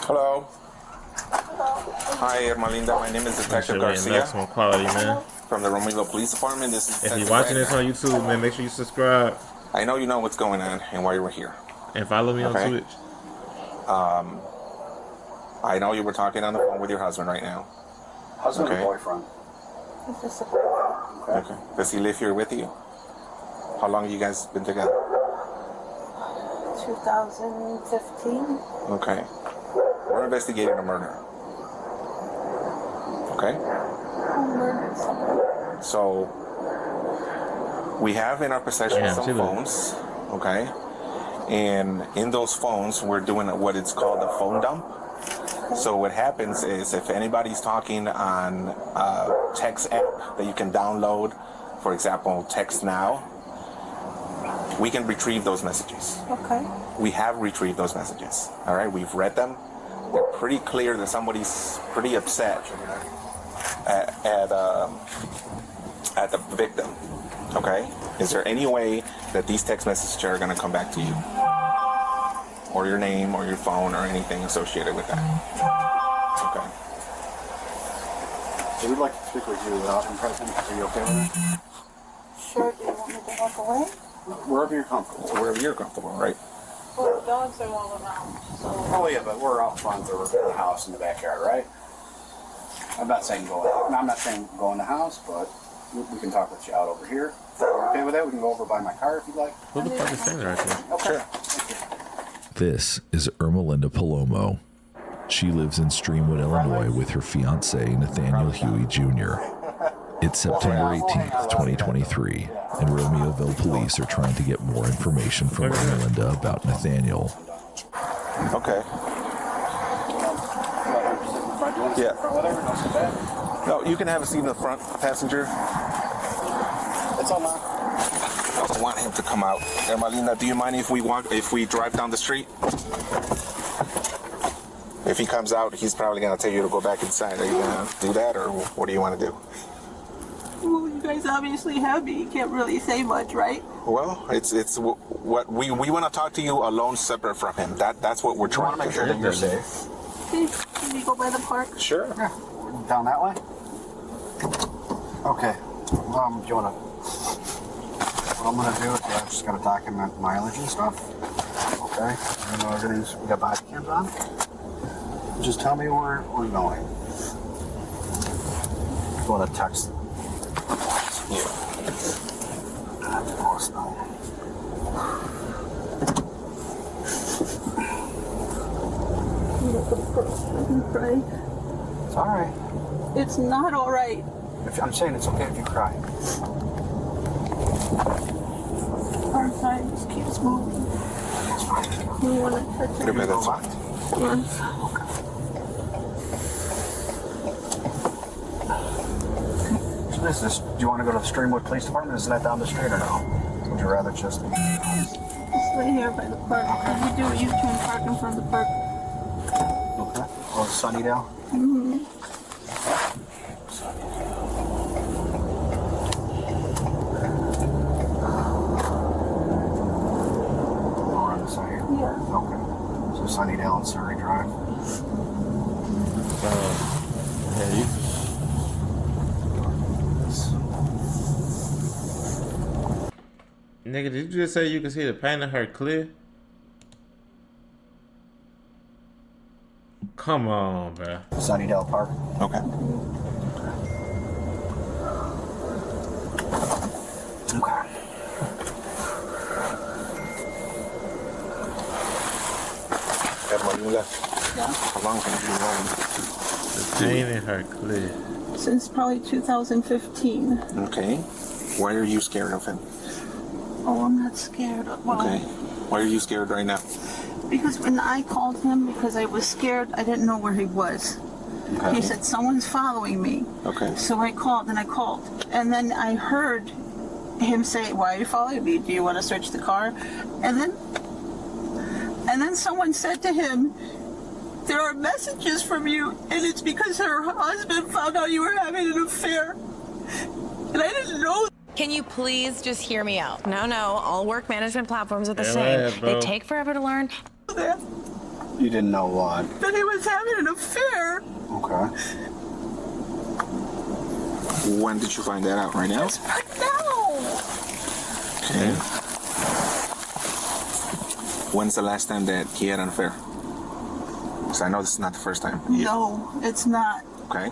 Hello. Hello. Hi, Ermelinda. My name is Detective Garcia Maximum quality, man. from the Romeo Police Department. This is If Detective you're watching this Wagner. on YouTube, man, make sure you subscribe I know you know what's going on and why you were here. and follow me on Okay. Twitch. I know you were talking on the phone with your husband right now. Husband Okay. or boyfriend? It's just a boyfriend. Okay. Does he live here with you? How long have you guys been together? 2015. Okay. We're investigating a murder. Okay. I murdered somebody. So we have in our possession Yeah, some too. phones. Okay. And in those phones, we're doing what it's called a phone dump. So what happens is if anybody's talking on a text app that you can download, for example, Text Now, we can retrieve those messages. Okay. We have retrieved those messages. All right, we've read them. They're pretty clear that somebody's pretty upset at the victim. Okay, is there any way that these text messages are going to come back to you, or your name, or your phone, or anything associated with that? Okay. So we'd like to speak with you without him present. Are you okay with that? Sure. Do you want me to walk away? Wherever you're comfortable. Wherever you're comfortable, right? Well, the dogs are all around. So Oh yeah, but we're out front of the house in the backyard, right? I'm not saying go out. I'm not saying go in the house, but we can talk with you out over here. If you're okay with that? We can go over by my car if you'd like. Who the fuck is standing right there? Okay. This is Ermelinda Palomo. She lives in Streamwood, Illinois with her fiancé, Nathaniel Huey Jr. It's September 18th, 2023, and Romeoville police are trying to get more information from Ermelinda about Nathaniel. Okay. Yeah. No, you can have a seat in the front, passenger. It's all right. I don't want him to come out. Ermelinda, do you mind if we drive down the street? If he comes out, he's probably gonna tell you to go back inside. Are you gonna do that, or what do you want to do? well, you guys obviously have me. You can't really say much, right? Well, it's what we want to talk to you alone, separate from him. That's what we're We want trying to to make do. sure that you're safe. Okay. Can we go by the park? Sure. Yeah. Down that way? Okay. Do you want to... What I'm going to do is I'm just going to document mileage and stuff. Okay? I know everything's... We got body cams on. Just tell me where we're going. You want to text? Yeah. Of course not. Right. It's all right. It's not all right. I'm saying it's okay if you cry. Our side just keeps moving. It's fine. We want to touch it. Maybe that's fine. Yes. So what is this? Do you want to go to the Streamwood Police Department? Is that down the street or no? Would you rather just... Just stay here by the park. If you do a U-turn, park in front of the park. Okay. Oh, Sunnydale? Oh, on the side here? Yeah. Okay. So Sunnydale and Surrey Drive. Yeah, you. Nigga, did you just say you can see the paint of her clear? Come on, bro. Sunnydale Park. Okay. Okay. Ermelinda, Yeah. how long have you been running? The paint in her clear. Since probably 2015. Okay. Why are you scared of him? Oh, I'm not scared. Well, Okay. Why are you scared right now? because when I called him, because I was scared, I didn't know where he was. Okay. He said, someone's following me. Okay. So I called and I called. And then I heard him say, why are you following me? Do you want to search the car? And then someone said to him, there are messages from you, and it's because her husband found out you were having an affair. And I didn't know. Can you please just hear me out? No, all work management platforms are the Yeah, same. bro. They take forever to learn. that. You didn't know what? that he was having an affair. Okay. When did you find that out? Right now? No. Okay. When's the last time that he had an affair? Because I know this is not the first time. No, it's not. Okay.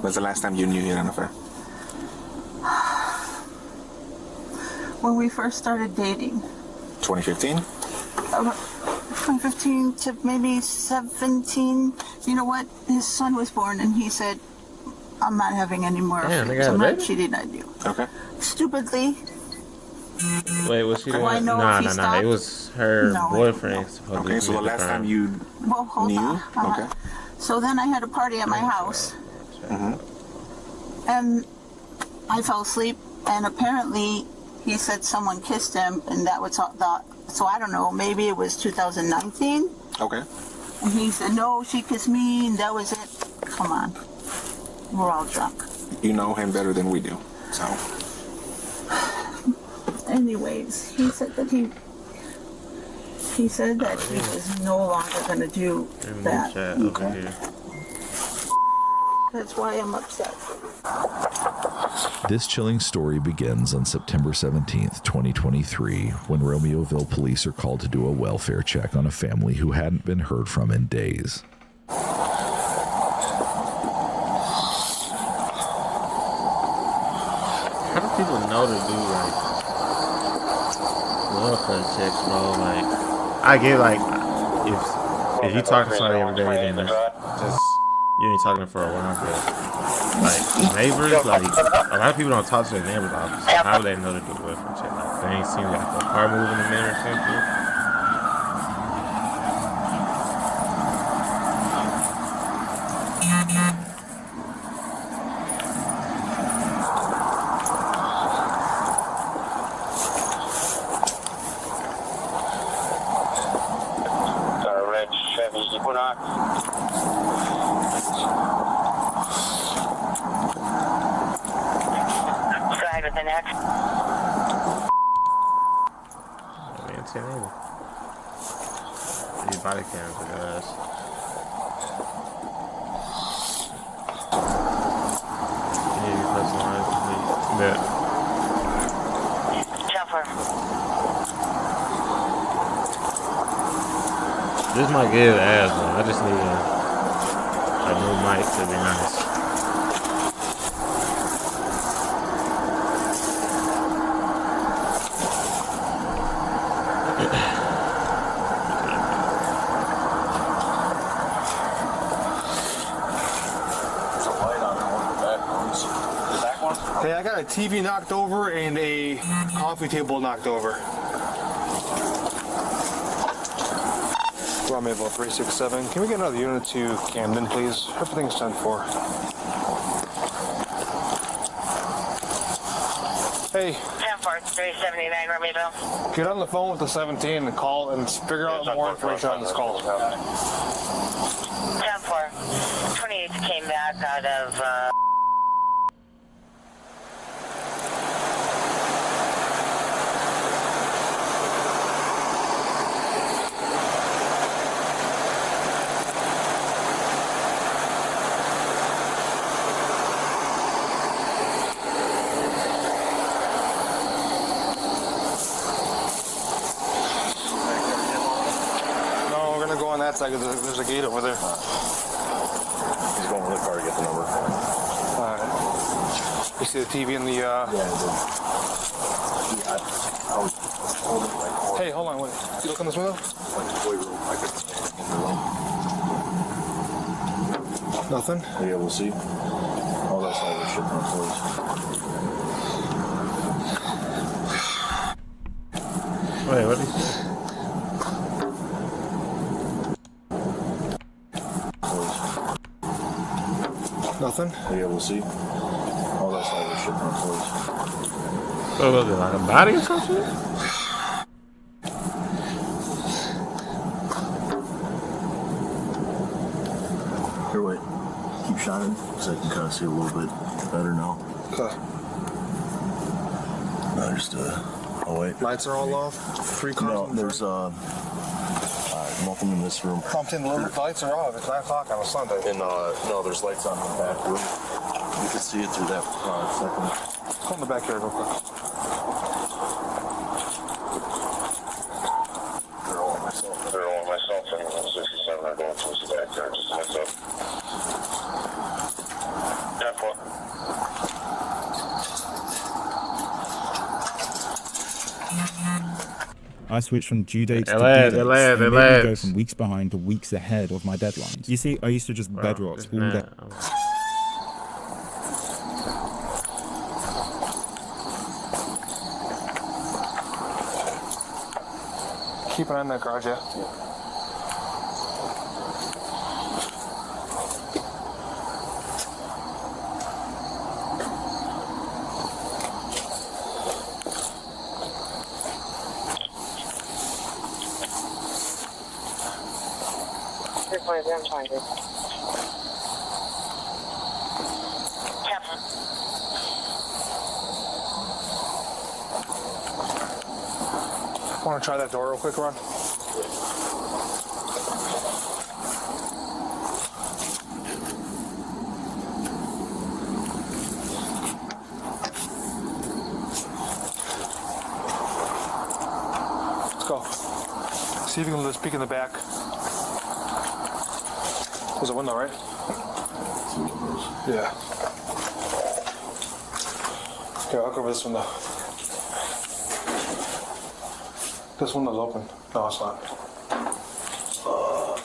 When's the last time you knew he had an affair? When we first started dating. 2015? 2015 to maybe 17. You know what? His son was born and he said, I'm not having any more Damn, they affairs. got a I'm not baby? cheating on you. Okay. Stupidly. Wait, was she the Do I one? know Nah, if he nah, nah. stopped? It was her No, I boyfriend. don't know. Supposed to Okay, so the commit last crime. time you Well, hold knew? on. Okay. So then I had a party at my house. And I fell asleep. And apparently he said someone kissed him. And that was the... So I don't know. Maybe it was 2019. Okay. And he said, no, she kissed me. And that was it. Come on. We're all drunk. You know him better than we do. So, Anyways, he said that he was no longer going to do And that. chat over here. That's why I'm upset. This chilling story begins on September 17th, 2023, when Romeoville police are called to do a welfare check on a family who hadn't been heard from in days. How do people know to do like welfare checks, bro? Like, I get like if you talk to somebody every day, then it's just you ain't talking for a while. But like neighbors, like a lot of people don't talk to their neighbors office. How do they know to do a welfare check? Like they ain't seen like a car moving a minute or something. Red Chevy Equinox. Slide with the next. I mean, it's either. These body cams are guys. Yeah, you personalized. Yeah. Jumper. This might give ass, man. I just need a new mic to be nice. Hey, I got a TV knocked over and a coffee table knocked over. Romeoville 367. Can we get another unit to Camden, please? Everything's 10-4. Hey, 10-4, 379 Romeoville. get on the phone with the 17 and call and figure out more information on this call. 10-4. 28 came back out of, No, we're gonna go on that side because there's a gate over there. He's going to the car to get the number. Alright. You see the TV in the, Hey, hold on, wait. You look in this window? Nothing? Yeah, we'll see. Oh, that's all the shit on clothes. Wait, what did you say? Nothing? Yeah, we'll see. Oh, that's all the shit on clothes. What was it, like a body or something? Here, wait. Keep shining so I can kind of see a little bit better now. Okay. No, just, oh, wait. Lights are all off. 3 cars. No, there's, multiple nothing in this room. I'm saying the lights are off. It's 9 o'clock on a Sunday. And no, there's lights on in the back room. You can see it through that second. Come in the back here real quick. They're all on myself. They're all myself and 67 are going towards the back there. Just a heads up. 10-4. I switch from due dates to They due dates. led. And maybe go from weeks behind to weeks ahead of my deadlines. You see, I used to just bedrocks all day. Keep an eye on that garage, yeah. Want to try that door real quick, Ron? Let's go. See if you can just peek in the back. There's a window, right? Yeah. Okay, I'll go over this window. This window's open. No, it's not.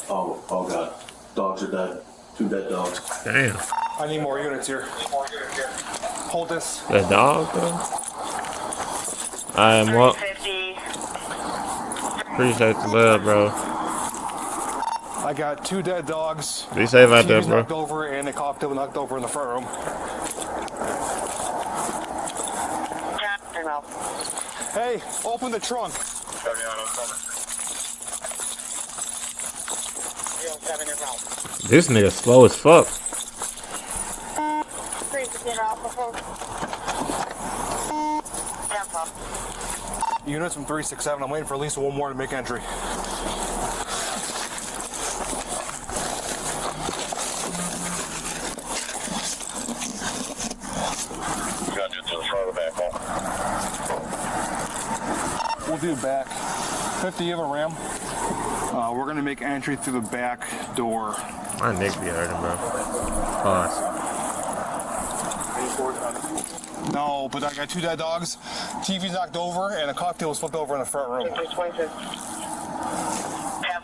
Oh God. Dogs are dead. 2 dead dogs. Damn. I need more units here. Hold this. The dog, though? I am what? 350. Appreciate the love, bro. I got 2 dead dogs. Be safe out there, TV's bro. knocked over and a cocktail knocked over in the front room. Hey, open the trunk. This nigga slow as fuck. Units from 367. I'm waiting for at least one more to make entry. We'll do back. 50 you have a ram. We're gonna make entry through the back door. My neck be hurting, bro. Pause. No, but I got 2 dead dogs. TV's knocked over and a cocktail was flipped over in the front room.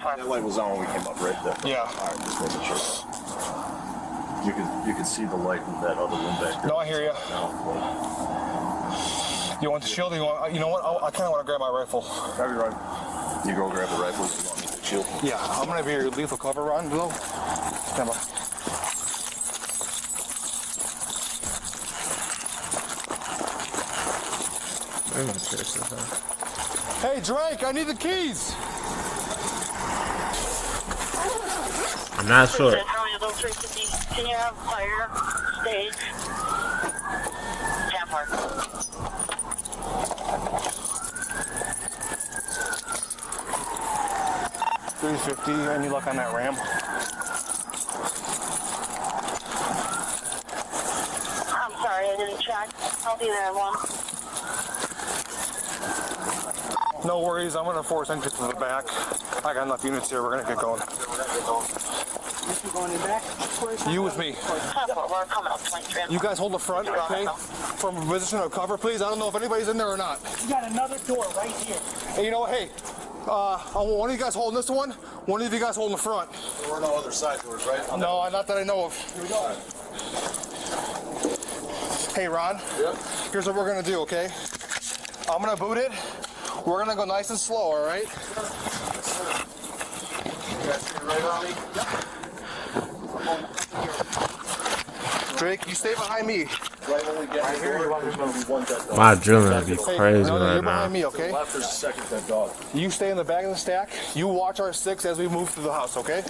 That light was on when we came up right there. Yeah. Alright, just making sure. You can see the light in that other room back there. No, I hear you. No. You want the shield? Or you know what? I kind of want to grab my rifle. Grab your rifle. You go grab the rifle. You want me to shield? Yeah, I'm gonna be your lethal cover, Ron. Below. Stand by. Hey, Drake, I need the keys. I'm not sure. Can you have fire stage? Tampa. 350. Any luck on that ram? I'm sorry, I didn't check. I'll be there in 1. No worries. I'm gonna force entry to the back. I got enough units here. We're gonna get going. Going in back? You with me. We're coming up 23. You guys hold the front, okay? From a position of cover, please. I don't know if anybody's in there or not. You got another door right here. Hey, you know what? Hey, one of you guys holding this one. One of you guys holding the front. There were no other side doors, right? No, not that I know of. Here we go. Hey, Ron. Yep. Here's what we're gonna do, okay? I'm gonna boot it. We're gonna go nice and slow, all right? You guys sitting right on me? Drake, you stay behind me. Right when we get here, there's going to be 1 dead dog. My adrenaline be Hey, crazy no, right you're now. behind me, okay? Left, there's a 2nd dead dog. You stay in the back of the stack. You watch our 6 as we move through the house, okay?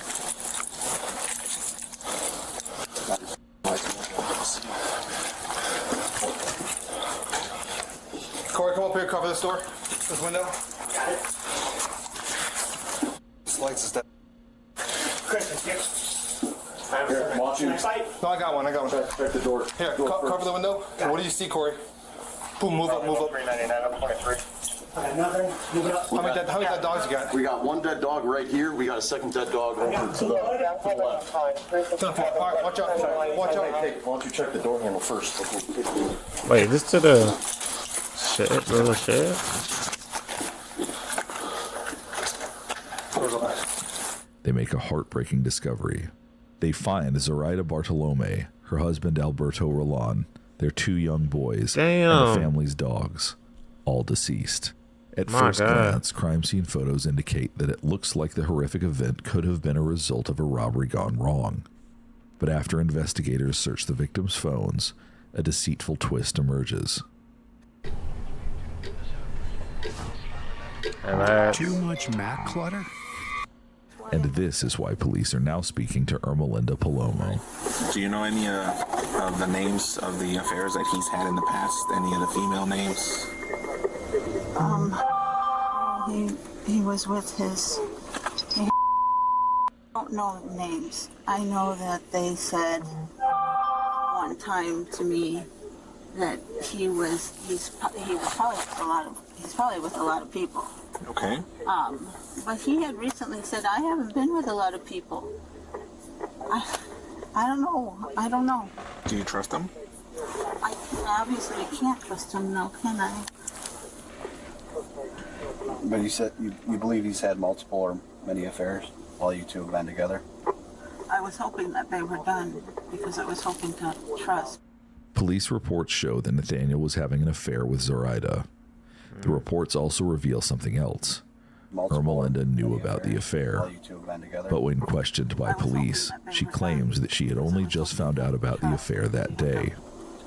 Corey, come up here, cover this door, this window. This lights is dead. No, I got one. Check the door. Here, cover the window. What do you see, Corey? Boom, move up. 399, I'm 23. How many dead dogs you got? We got one dead dog right here. We got a second dead dog over to the left. All right, watch out. Watch out. Hey, why don't you check the door handle first? Wait, this to the shed, little shed? They make a heartbreaking discovery. They find Zoraida Bartolome, her husband Alberto Roland, their 2 young boys, and the family's dogs, all deceased. At first glance, crime scene photos indicate that it looks like the horrific event could have been a result of a robbery gone wrong. But after investigators search the victims' phones, a deceitful twist emerges. Too much Mac clutter? And this is why police are now speaking to Ermelinda Palomo. Do you know any of the names of the affairs that he's had in the past? Any of the female names? He was with his. I don't know names. I know that they said one time to me that he's probably with a lot of people. Okay. But he had recently said, I haven't been with a lot of people. I don't know. Do you trust him? I obviously can't trust him now, can I? But you said you believe he's had multiple or many affairs while you two have been together? I was hoping that they were done because I was hoping to trust. Police reports show that Nathaniel was having an affair with Zoraida. The reports also reveal something else. Ermelinda knew about the affair, but when questioned by police, she claims that she had only just found out about the affair that day.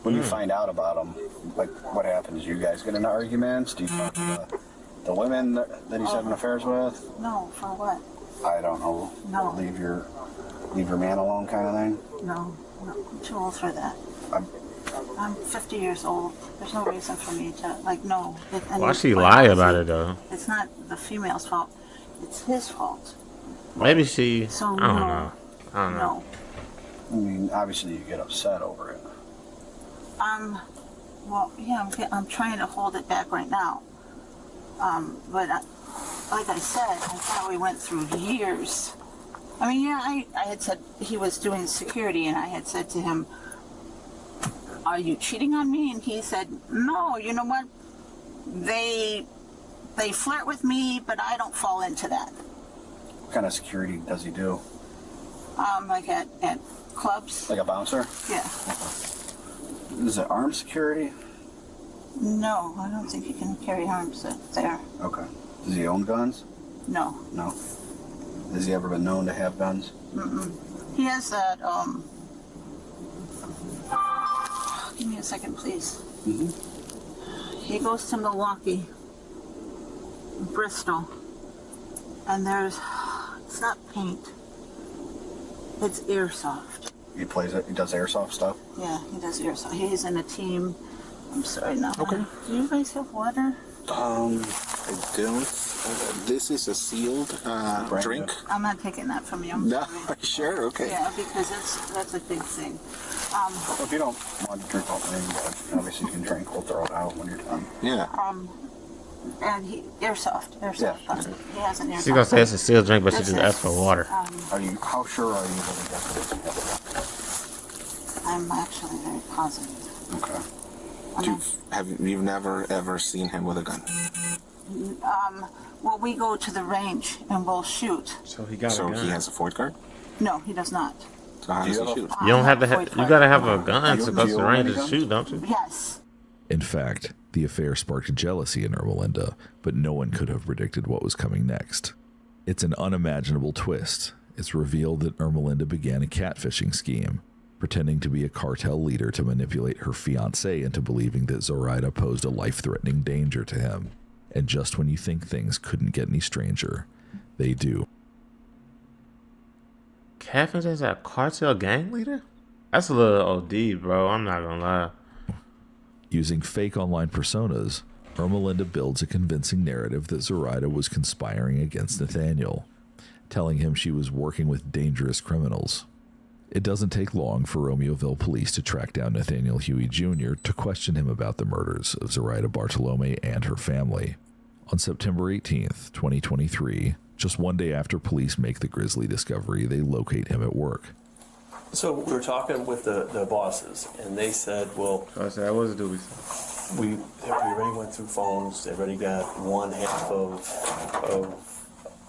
When you find out about him, like what happens? You guys get into arguments? Do you talk to the women that he's having affairs with? No, for what? I don't know. No. Leave your man alone kind of thing? No, I'm too old for that. I'm 50 years old. There's no reason for me to, no. Why she lie about it, though? It's not the female's fault. It's his fault. Maybe she... So, I don't know. No. I mean, obviously you get upset over it. Well, yeah, I'm trying to hold it back right now. But like I said, I thought we went through years. I mean, yeah, I had said he was doing security, and I had said to him, are you cheating on me? And he said, no, you know what? They flirt with me, but I don't fall into that. What kind of security does he do? Like at clubs. Like a bouncer? Yeah. Is it armed security? No, I don't think he can carry arms there. Okay. Does he own guns? No. No. Has he ever been known to have guns? Mm-mm. He has that, give me a second, please. Mm-hmm. He goes to Milwaukee, Bristol, and it's not paint, it's airsoft. He plays it? He does airsoft stuff? Yeah, he does airsoft. He's in a team. I'm sorry, no. Okay. Do you guys have water? I don't. This is a sealed drink. I'm not taking that from you. I'm No, sorry. sure, okay. Yeah, because that's a big thing. If you don't want to drink all the thing, obviously you can drink. We'll throw it out when you're done. Yeah. And airsoft gun. He has an airsoft. She's gonna say it's a sealed drink, but she This just is, asked for water. How sure are you that he does I'm actually very positive. Okay. You've never ever seen him with a gun? Well, we go to the range and we'll shoot. So he got So he has a Ford card? No, he does not. So how does he shoot? You don't have to Ford you card. gotta have a gun to Do go to you the own range any and shoot, don't you? Yes. In fact, the affair sparked jealousy in Ermelinda, but no one could have predicted what was coming next. It's an unimaginable twist. It's revealed that Ermelinda began a catfishing scheme, pretending to be a cartel leader to manipulate her fiancé into believing that Zoraida posed a life-threatening danger to him. And just when you think things couldn't get any stranger, they do. Catfish is a cartel gang leader? That's a little OD, bro. I'm not gonna lie. Using fake online personas, Ermelinda builds a convincing narrative that Zoraida was conspiring against Nathaniel, telling him she was working with dangerous criminals. It doesn't take long for Romeoville police to track down Nathaniel Huey Jr. to question him about the murders of Zoraida Bartolome and her family. On September 18th, 2023, just one day after police make the grisly discovery, they locate him at work. So we were talking with the bosses, and they said, well, I said, what was it do we already went through phones. They already got one half of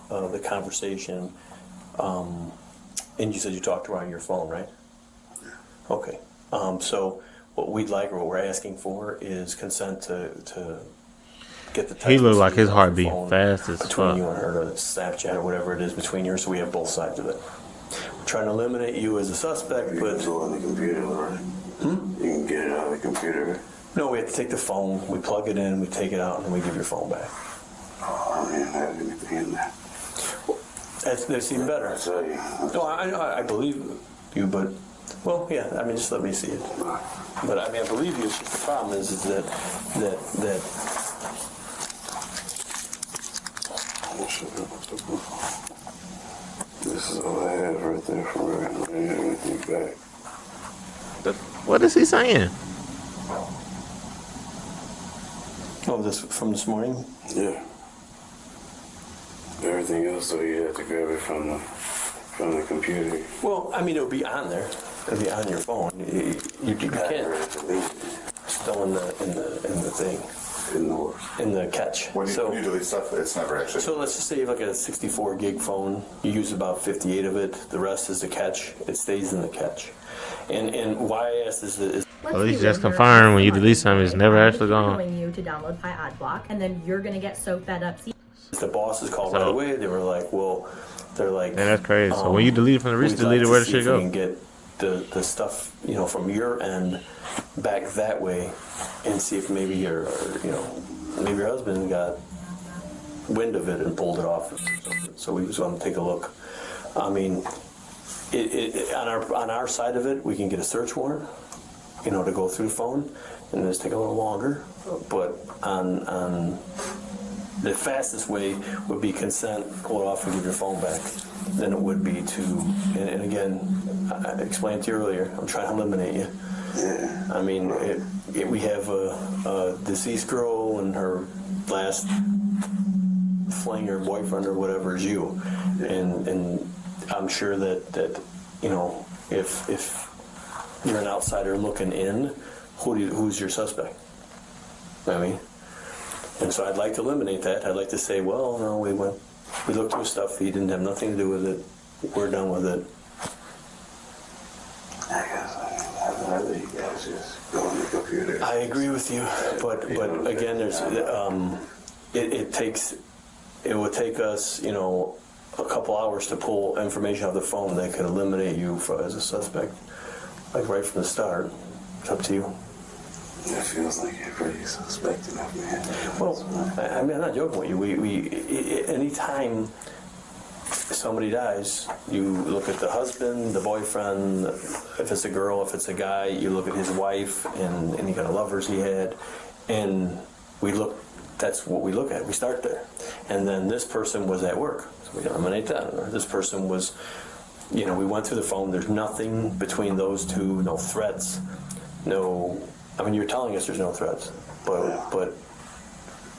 the conversation. And you said you talked to her on your phone, right? Okay. So what we'd like, or what we're asking for, is consent to get the text He looked like his messages heart off your beat phone fast as between fuck. you and her, or Snapchat or whatever it is between you, so we have both sides of it. We're trying to eliminate you as a suspect, You but can do it on the computer, right? You can get it on the computer. no, we have to take the phone, we plug it in, we take it out, and then we give your phone back. Oh, I didn't have anything in there. That's even better. I tell you. No, I believe you, but, well, yeah, I mean, just let me see it. But, I mean, I believe you, it's just the problem is that This is all I have right there from her. I didn't have anything back. What is he saying? oh, this from this morning? Yeah. Everything else, though, you have to grab it from the computer. Well, I mean, it'll be on there. It'll be on your phone. You can't. Still in the thing. In the catch. When you delete stuff, it's never actually. So let's just say you have like a 64 gig phone. You use about 58 of it. The rest is the catch. It stays in the catch. And why I asked is At least just confirm when you delete something, it's never actually gone. You to download by AdBlock, and then you're gonna get so fed up. the bosses called right away. They were like, well, they're like, yeah, that's crazy. So when you delete it from the wrist, delete it, where does shit go? You can get the stuff, you know, from your end back that way, and see if maybe your husband got wind of it and pulled it off or something. So we just want to take a look. I mean, on our side of it, we can get a search warrant, you know, to go through the phone, and it's take a little longer. But on the fastest way would be consent, pull it off, and give your phone back. Than it would be to, and again, I explained to you earlier, I'm trying to eliminate you. Yeah. I mean, we have a deceased girl and her last fling or boyfriend or whatever is you, and I'm sure that you know, if you're an outsider looking in, who's your suspect? I mean, and so I'd like to eliminate that. I'd like to say, well, no, we looked through stuff. He didn't have nothing to do with it. We're done with it. I guess I'd rather you guys just go on the computer. I agree with you, but again, there's it would take us, you know, a couple hours to pull information off the phone that could eliminate you as a suspect, like right from the start. It's up to you. It feels like you're pretty suspect enough, man. Well, I mean, I'm not joking with you. We anytime somebody dies, you look at the husband, the boyfriend. If it's a girl, if it's a guy, you look at his wife and any kind of lovers he had, and we look. That's what we look at. We start there, and then this person was at work, so we eliminate that. Or this person was, you know, we went through the phone. There's nothing between those two. No threats. No. I mean, you're telling us there's no threats, but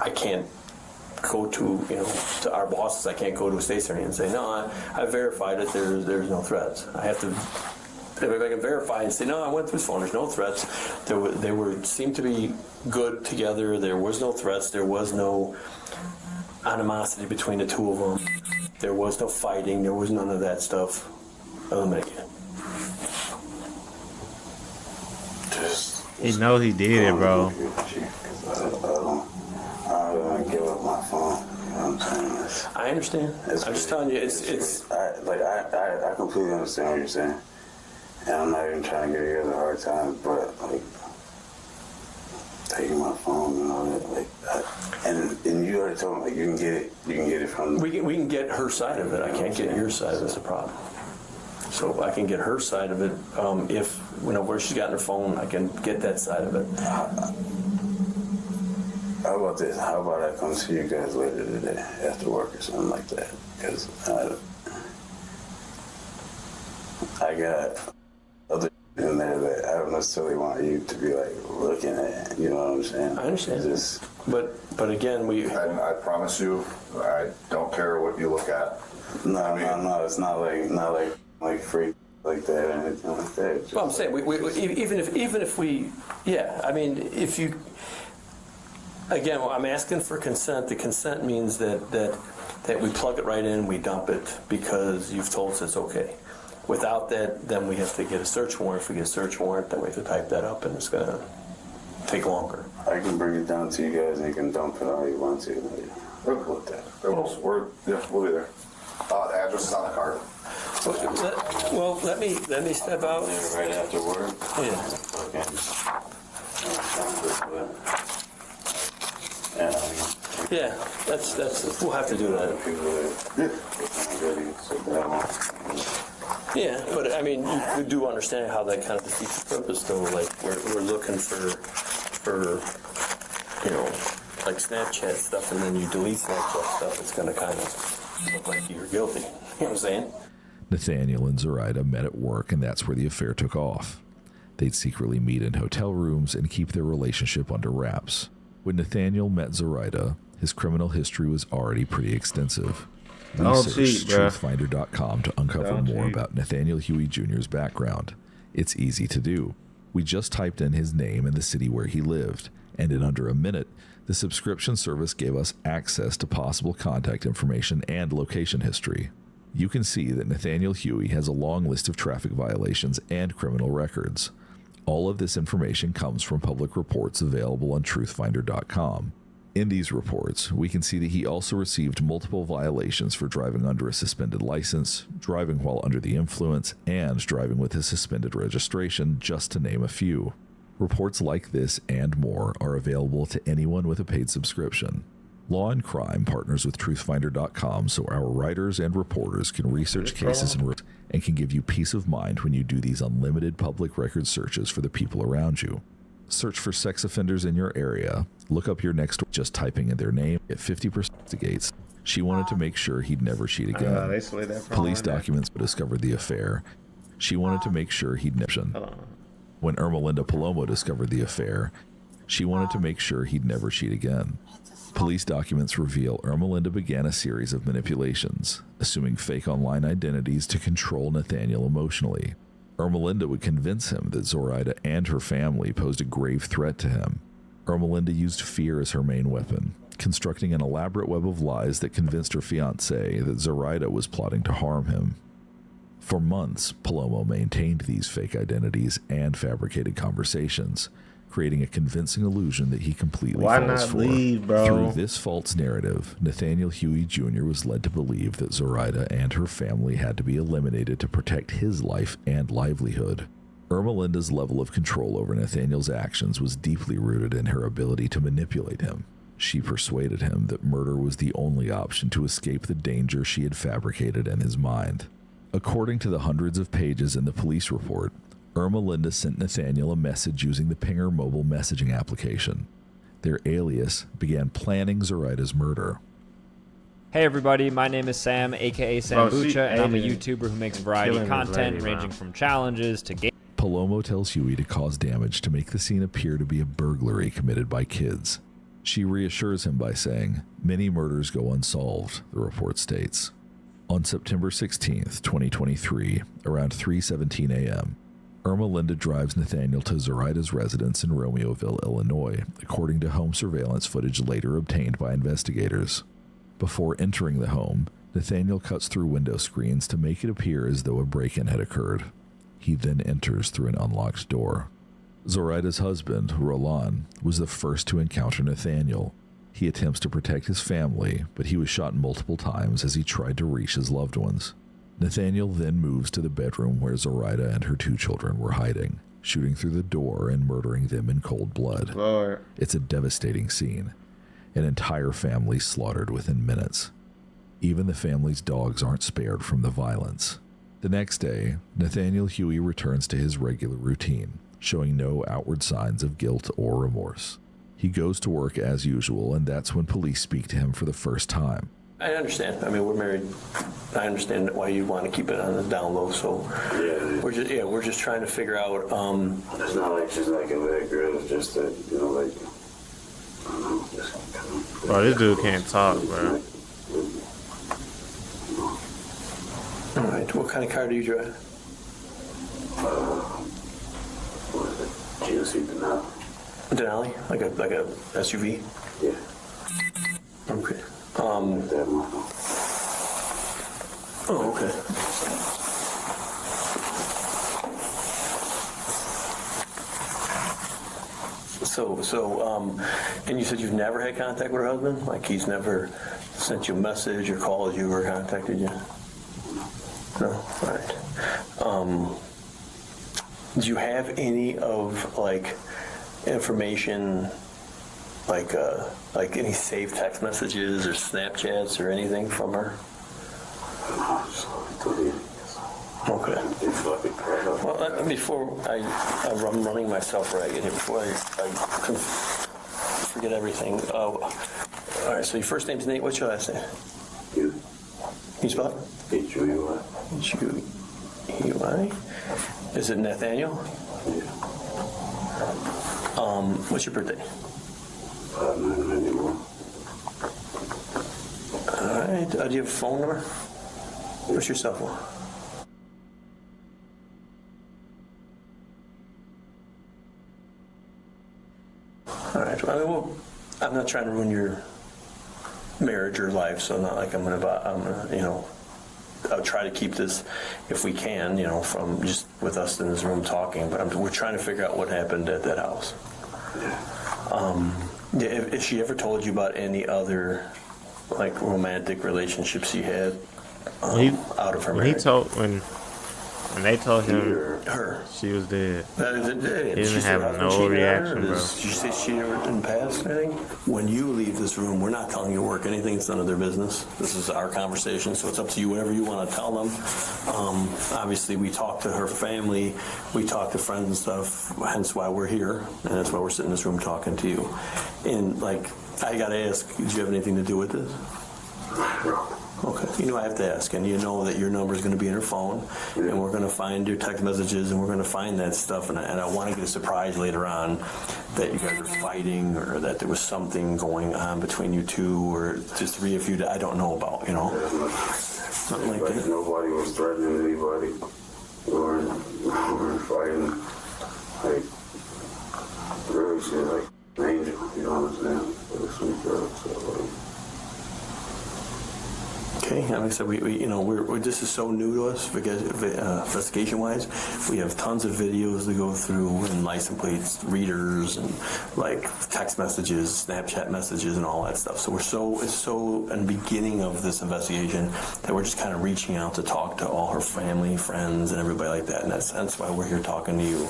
I can't go to, you know, to our bosses. I can't go to a state attorney and say, no, I verified it. There's no threats. I have to. If I can verify and say, no, I went through this phone. There's no threats. They seemed to be good together. There was no threats. There was no animosity between the two of them. There was no fighting. There was none of that stuff. Eliminate it. He knows he did it, bro. I don't give up my phone. You know what I'm saying? I understand. I'm just telling you, it's. I completely understand what you're saying, and I'm not even trying to give you guys a hard time, but like taking my phone and all that, like, and you already told me like you can get it from. We can get her side of it. I can't get your side. That's the problem. So I can get her side of it. If you know where she's got her phone, I can get that side of it. How about this? How about I come see you guys later today after work or something like that? Because I got other in there that I don't necessarily want you to be like looking at. You know what I'm saying? I understand. Just, but again, I promise you, I don't care what you look at. No, it's not like freak like that or anything like that. Just well, I'm saying even if we, yeah, I mean, if you, again, I'm asking for consent. The consent means that we plug it right in, we dump it because you've told us it's okay. Without that, then we have to get a search warrant. If we get a search warrant, then we have to type that up, and it's going to take longer. I can bring it down to you guys, and you can dump it all you want to. We're cool with that. We'll be there. The address is on the card. Well, let me step out. Right after work. Yeah, that's we'll have to do that. Yeah, but I mean, you do understand how that kind of defeats the purpose, though. Like we're looking for like Snapchat stuff, and then you delete Snapchat stuff. It's going to kind of look like you're guilty. You know what I'm saying? Nathaniel and Zoraida met at work, and that's where the affair took off. They'd secretly meet in hotel rooms and keep their relationship under wraps. When Nathaniel met Zoraida, his criminal history was already pretty extensive. We searched truthfinder.com to uncover more about Nathaniel Huey Jr.'s background. It's easy to do. We just typed in his name and the city where he lived, and in under a minute, the subscription service gave us access to possible contact information and location history. You can see that Nathaniel Huey has a long list of traffic violations and criminal records. All of this information comes from public reports available on truthfinder.com. In these reports, we can see that he also received multiple violations for driving under a suspended license, driving while under the influence, and driving with a suspended registration, just to name a few. Reports like this and more are available to anyone with a paid subscription. Law and Crime partners with truthfinder.com so our writers and reporters can research cases and can give you peace of mind when you do these unlimited public record searches for the people around you. Search for sex offenders in your area, look up your next just typing in their name at 50% investigates. She wanted to make sure he'd never cheat again. Police documents discovered the affair. She wanted to make sure he'd never. When Ermelinda Palomo discovered the affair, she wanted to make sure he'd never cheat again. Police documents reveal Ermelinda began a series of manipulations, assuming fake online identities to control Nathaniel emotionally. Ermelinda would convince him that Zoraida and her family posed a grave threat to him. Ermelinda used fear as her main weapon, constructing an elaborate web of lies that convinced her fiancé that Zoraida was plotting to harm him. For months, Palomo maintained these fake identities and fabricated conversations, creating a convincing illusion that he completely falls for. Through this false narrative, Nathaniel Huey Jr. was led to believe that Zoraida and her family had to be eliminated to protect his life and livelihood. Ermelinda's level of control over Nathaniel's actions was deeply rooted in her ability to manipulate him. She persuaded him that murder was the only option to escape the danger she had fabricated in his mind. According to the hundreds of pages in the police report, Ermelinda sent Nathaniel a message using the Pinger mobile messaging application. Their alias began planning Zoraida's murder. Hey everybody, my name is Sam, aka Sambucha, and I'm a YouTuber who makes variety content ranging from challenges to games. Palomo tells Huey to cause damage to make the scene appear to be a burglary committed by kids. She reassures him by saying, "Many murders go unsolved," the report states. On September 16th, 2023, around 3:17 a.m., Ermelinda drives Nathaniel to Zoraida's residence in Romeoville, Illinois, according to home surveillance footage later obtained by investigators. Before entering the home, Nathaniel cuts through window screens to make it appear as though a break-in had occurred. He then enters through an unlocked door. Zoraida's husband, Roland, was the first to encounter Nathaniel. He attempts to protect his family, but he was shot multiple times as he tried to reach his loved ones. Nathaniel then moves to the bedroom where Zoraida and her 2 children were hiding, shooting through the door and murdering them in cold blood. Lord. It's a devastating scene. An entire family slaughtered within minutes. Even the family's dogs aren't spared from the violence. The next day, Nathaniel Huey returns to his regular routine, showing no outward signs of guilt or remorse. He goes to work as usual, and that's when police speak to him for the first time. I understand. I mean, we're married. I understand why you want to keep it on the down low. So we're just trying to figure out. It's not like she's like a bad girl. It's just that, you know, like, I don't know, just kind of. Bro, this dude can't talk, bro. All right. What kind of car do you drive? What is it? GMC Denali. Denali, like a SUV. Yeah. Okay. That model. Oh, okay. So, and you said you've never had contact with her husband? Like he's never sent you a message or called you or contacted you? No? All right. Do you have any of, like, information, like any saved text messages or Snapchats or anything from her? Okay. Well, before I'm running myself ragged here, before I forget everything. All right, so your first name's Nate. What's your last name? You. You spell it? H-U-E-Y. H-U-E-Y. Is it Nathaniel? Yeah. What's your birthday? 5/9/91. All right. Do you have a phone number? What's your cell phone? All right. Well, I'm not trying to ruin your marriage or life, so not like I'm gonna, you know, I'll try to keep this, if we can, you know, from just with us in this room talking. But we're trying to figure out what happened at that house. If she ever told you about any other, like, romantic relationships you had out of her marriage? When they told him her she was dead, he didn't have no reaction, bro. Did you say she ever didn't pass or anything? When you leave this room, we're not telling you work anything. It's none of their business. This is our conversation, so it's up to you. Whatever you want to tell them. Obviously, we talked to her family, we talked to friends and stuff. Hence why we're here, and that's why we're sitting in this room talking to you. And like, I gotta ask, did you have anything to do with this? Okay. You know I have to ask, and you know that your number is going to be in her phone, and we're going to find your text messages, and we're going to find that stuff, and I want to get a surprise later on that you guys are fighting, or that there was something going on between you two, or just three of you that I don't know about, you know? Something like that. Nobody was threatening anybody. We weren't fighting. Like, really, she's like an angel, you know what I'm saying? Like a sweet girl, so like. Okay, like I said, we you know, we're this is so new to us investigation-wise. We have tons of videos to go through and license plates, readers, and like text messages, Snapchat messages, and all that stuff. So it's so in the beginning of this investigation that we're just kind of reaching out to talk to all her family, friends, and everybody like that. And that's why we're here talking to you.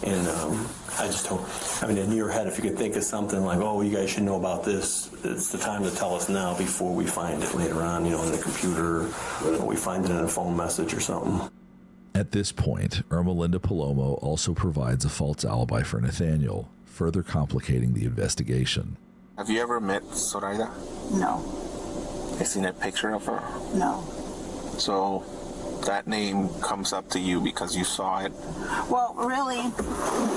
And I just hope, I mean, in your head, if you could think of something like, oh, you guys should know about this, it's the time to tell us now before we find it later on, you know, in the computer, or we find it in a phone message or something. At this point, Ermelinda Palomo also provides a false alibi for Nathaniel, further complicating the investigation. Have you ever met Zoraida? No. Have seen a picture of her? No. So that name comes up to you because you saw it? Well, really,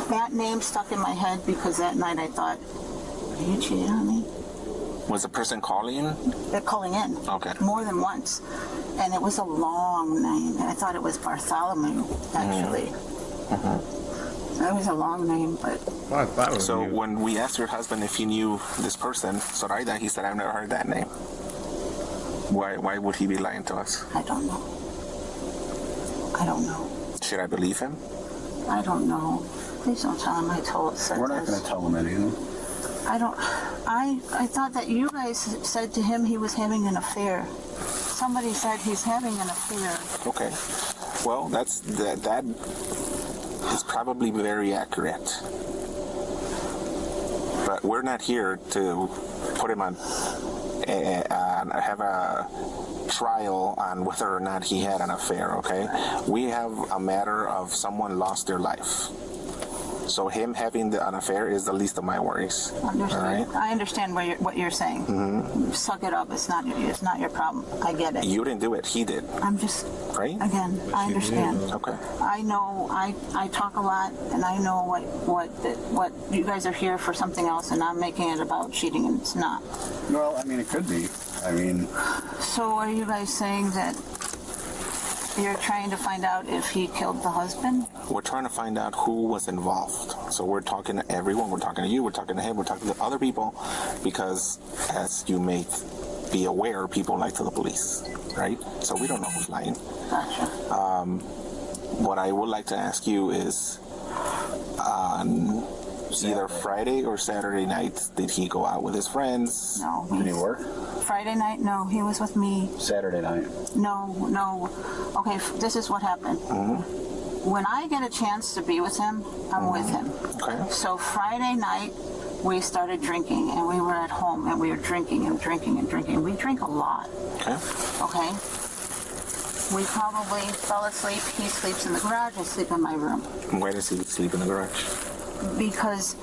that name stuck in my head because that night I thought, are you cheating on me? Was the person calling? They're calling in. Okay. More than once. And it was a long name. I thought it was Bartholomew, actually. Mm-hmm. That was a long name, but... So when we asked your husband if he knew this person, Zoraida, he said, I've never heard that name. Why would he be lying to us? I don't know. I don't know. Should I believe him? I don't know. Please don't tell him I said We're not going to tell him anything. I thought that you guys said to him he was having an affair. Somebody said he's having an affair. Okay. Well, that is probably very accurate. But we're not here to put him on have a trial on whether or not he had an affair, okay? We have a matter of someone lost their life. So him having an affair is the least of my worries. Understood. All right? I understand what you're saying. Suck it up. It's not your problem. I get it. You didn't do it. He did. I'm just right. Again, I understand. Okay. I know. I talk a lot, and I know what you guys are here for something else, and I'm making it about cheating, and it's not. Well, I mean, it could be. I mean. So are you guys saying that you're trying to find out if he killed the husband? We're trying to find out who was involved. So we're talking to everyone. We're talking to you. We're talking to him. We're talking to other people, because as you may be aware, people lie to the police, right? So we don't know who's lying. Gotcha. What I would like to ask you is, on either Friday or Saturday night, did he go out with his friends? No. Did he work? Friday night? No, he was with me. Saturday night? No. Okay, this is what happened. When I get a chance to be with him, I'm with him. Okay. So Friday night, we started drinking, and we were at home, and we were drinking and drinking and drinking. We drink a lot. Okay. We probably fell asleep. He sleeps in the garage. I sleep in my room. Why does he sleep in the garage? Because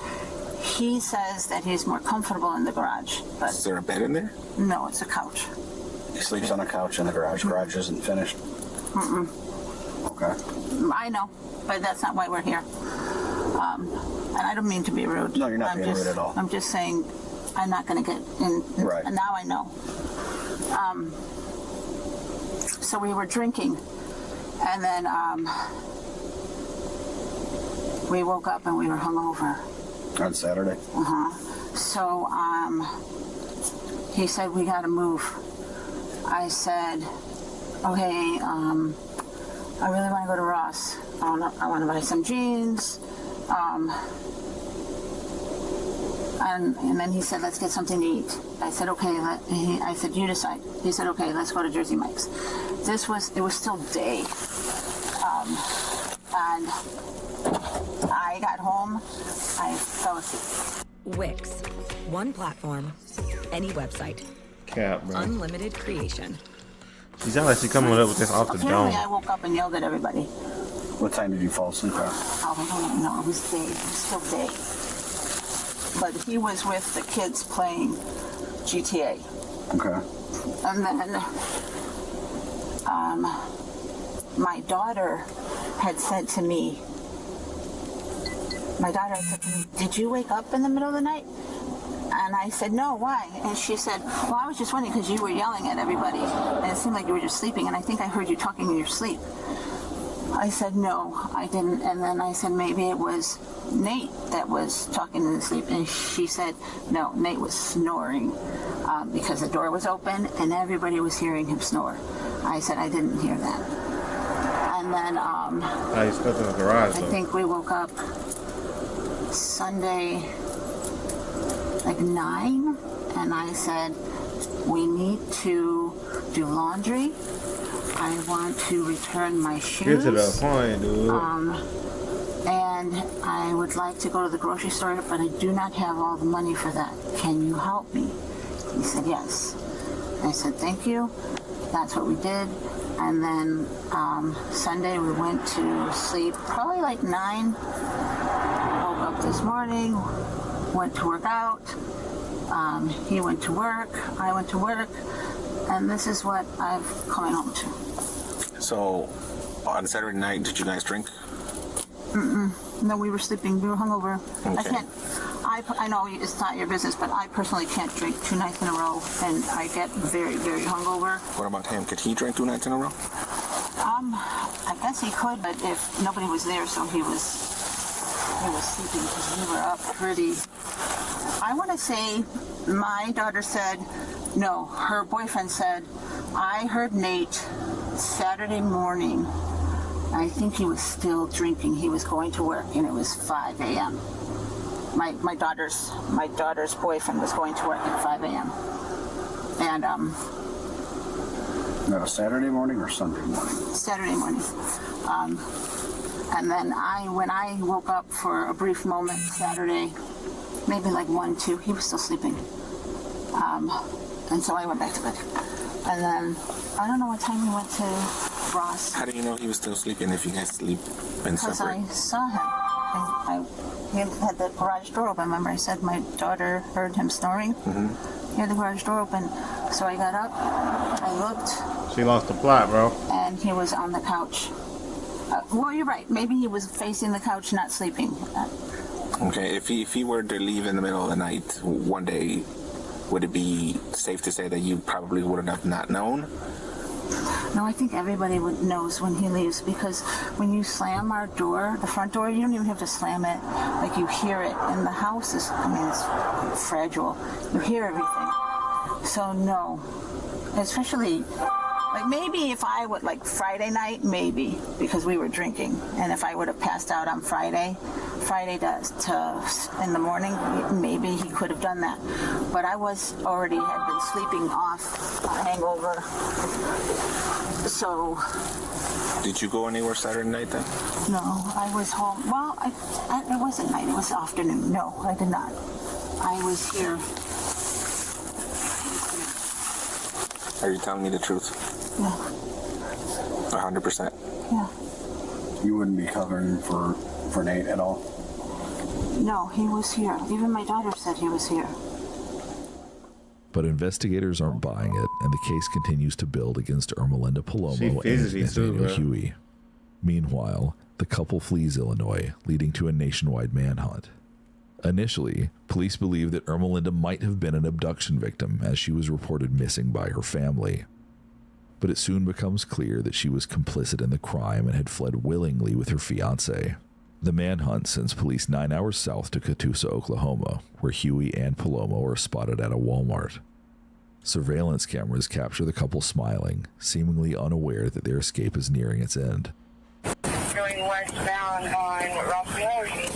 he says that he's more comfortable in the garage. But is there a bed in there? No, it's a couch. He sleeps on a couch in the garage. Garage isn't finished. Okay. I know, but that's not why we're here. And I don't mean to be rude. No, you're not being rude at all. I'm just saying I'm not going to get in. Right. And now I know. So we were drinking, and then we woke up and we were hungover. On Saturday? So he said, we got to move. I said, okay, I really want to go to Ross. I want to buy some jeans. And then he said, let's get something to eat. I said, okay. I said, you decide. He said, okay, let's go to Jersey Mike's. It was still day. And I got home. I fell asleep. Wix. One platform. Any website. Cap, bro. Unlimited creation. He's actually coming up with this off the dome. Apparently, I woke up and yelled at everybody. What time did you fall asleep at? Oh, I don't even know. It was day. It was still day. But he was with the kids playing GTA. Okay. And then my daughter had said to me, did you wake up in the middle of the night? And I said, no, why? And she said, well, I was just wondering because you were yelling at everybody. And it seemed like you were just sleeping. And I think I heard you talking in your sleep. I said, no, I didn't. And then I said, maybe it was Nate that was talking in his sleep. And she said, no, Nate was snoring because the door was open and everybody was hearing him snore. I said, I didn't hear that. And then you slept in the garage, I think we woke up Sunday like 9, and I said, we need to do laundry. I want to return my shoes. Get to the point, dude. And I would like to go to the grocery store, but I do not have all the money for that. Can you help me? He said, yes. I said, thank you. That's what we did. And then Sunday we went to sleep probably like 9. Woke up this morning, went to work out. He went to work, I went to work, and this is what I've come home to. So, on Saturday night, did you guys drink? No, we were sleeping. We were hungover. Okay. I know it's not your business, but I personally can't drink 2 nights in a row, and I get very, very hungover. What about him? Could he drink 2 nights in a row? I guess he could, but if nobody was there, so he was sleeping because we were up pretty. I want to say my daughter said, no, her boyfriend said, I heard Nate Saturday morning. I think he was still drinking. He was going to work, and it was 5 a.m. My daughter's boyfriend was going to work at 5 a.m. And No, Saturday morning or Sunday morning? Saturday morning. And then when I woke up for a brief moment Saturday, maybe like 1, 2, he was still sleeping. And so I went back to bed. And then I don't know what time we went to Ross. How do you know he was still sleeping if you guys sleep and Because separate? I saw him. He had the garage door open. Remember, I said my daughter heard him snoring. He had the garage door open, so I got up. I looked. She lost the plot, bro. And he was on the couch. Well, you're right. Maybe he was facing the couch, not sleeping. Okay, if he were to leave in the middle of the night one day, would it be safe to say that you probably wouldn't have not known? No, I think everybody knows when he leaves, because when you slam our door, the front door, you don't even have to slam it. Like, you hear it, and the house is, I mean, it's fragile. You hear everything. So no, especially, like, maybe if I would, like, Friday night, maybe, because we were drinking, and if I would have passed out on Friday to in the morning, maybe he could have done that. But I had been sleeping off a hangover. So. Did you go anywhere Saturday night then? No, I was home. Well, it wasn't night, it was afternoon. No, I did not. I was here. Are you telling me the truth? Yeah. 100%? Yeah. You wouldn't be covering for Nate at all? No, he was here. Even my daughter said he was here. But investigators aren't buying it, and the case continues to build against Ermelinda Palomo and Nathaniel Huey. Meanwhile, the couple flees Illinois, leading to a nationwide manhunt. Initially, police believed that Ermelinda might have been an abduction victim, as she was reported missing by her family. But it soon becomes clear that she was complicit in the crime and had fled willingly with her fiancé. The manhunt sends police 9 hours south to Catoosa, Oklahoma, where Huey and Palomo are spotted at a Walmart. Surveillance cameras capture the couple smiling, seemingly unaware that their escape is nearing its end. Going westbound on Rocky.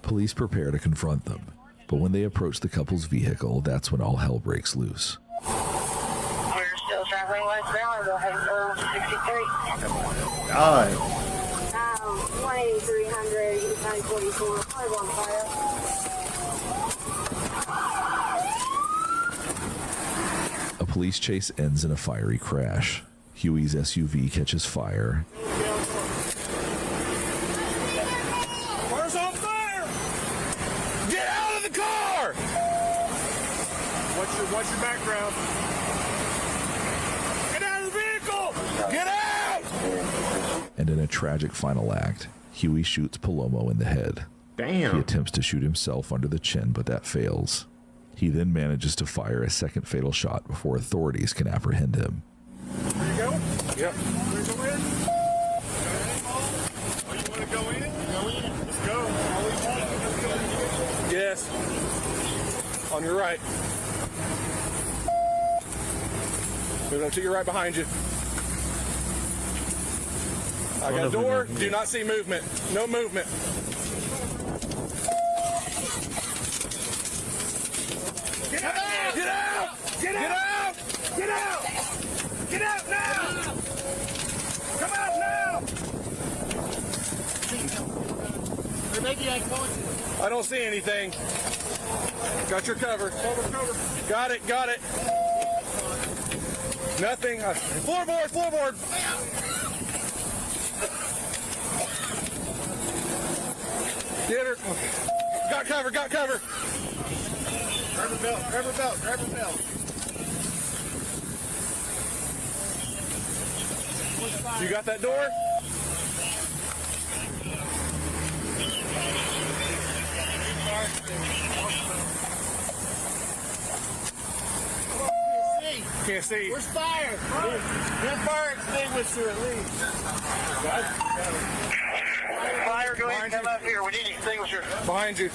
Police prepare to confront them, but when they approach the couple's vehicle, that's when all hell breaks loose. We're still traveling westbound, we'll head for 63. God. 18300, 944, 5 on fire. A police chase ends in a fiery crash. Huey's SUV catches fire. Car's on fire! Get out of the car! What's your background? Get out of the vehicle! Get out! And in a tragic final act, Huey shoots Palomo in the head. Damn. He attempts to shoot himself under the chin, but that fails. He then manages to fire a second fatal shot before authorities can apprehend him. There you go? Yep. Ready to go in? Oh, you want to go in? Go in. Let's go. Yes. On your right. Move up to your right behind you. I got a door. Do not see movement. No movement. Get out! Get out! Get out! Get out! Get out now! Come out now! I don't see anything. Got your cover. Cover. Got it. Nothing. Floorboard. Get her. Got cover. Grab her belt. You got that door? Can't see. Where's fire? Get fire extinguisher at least. Fire, go ahead and come up here. We need extinguisher. Behind you.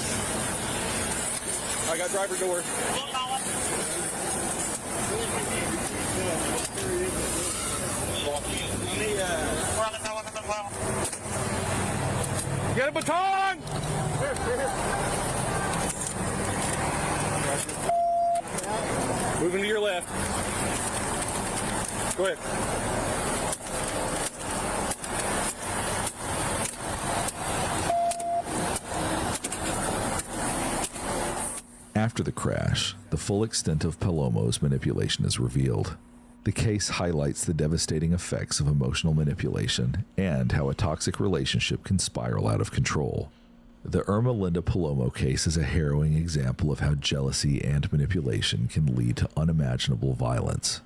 I got driver door. Get a baton! Moving to your left. Go ahead. After the crash, the full extent of Palomo's manipulation is revealed. The case highlights the devastating effects of emotional manipulation and how a toxic relationship can spiral out of control. The Irma Linda Palomo case is a harrowing example of how jealousy and manipulation can lead to unimaginable violence.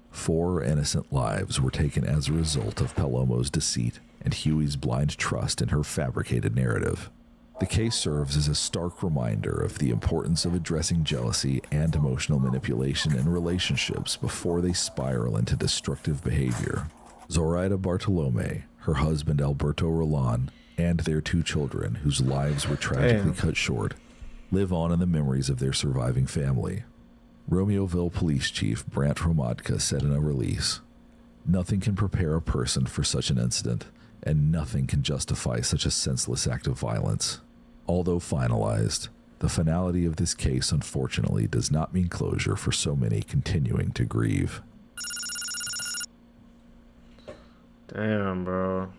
4 innocent lives were taken as a result of Palomo's deceit and Huey's blind trust in her fabricated narrative. The case serves as a stark reminder of the importance of addressing jealousy and emotional manipulation in relationships before they spiral into destructive behavior. Zoraida Bartolome, her husband Alberto Roland, and their 2 children, whose lives were tragically cut short, live on in the memories of their surviving family. Romeoville Police Chief Brant Hromadka said in a release, "Nothing can prepare a person for such an incident, and nothing can justify such a senseless act of violence. Although finalized, the finality of this case unfortunately does not mean closure for so many continuing to grieve." Damn, bro.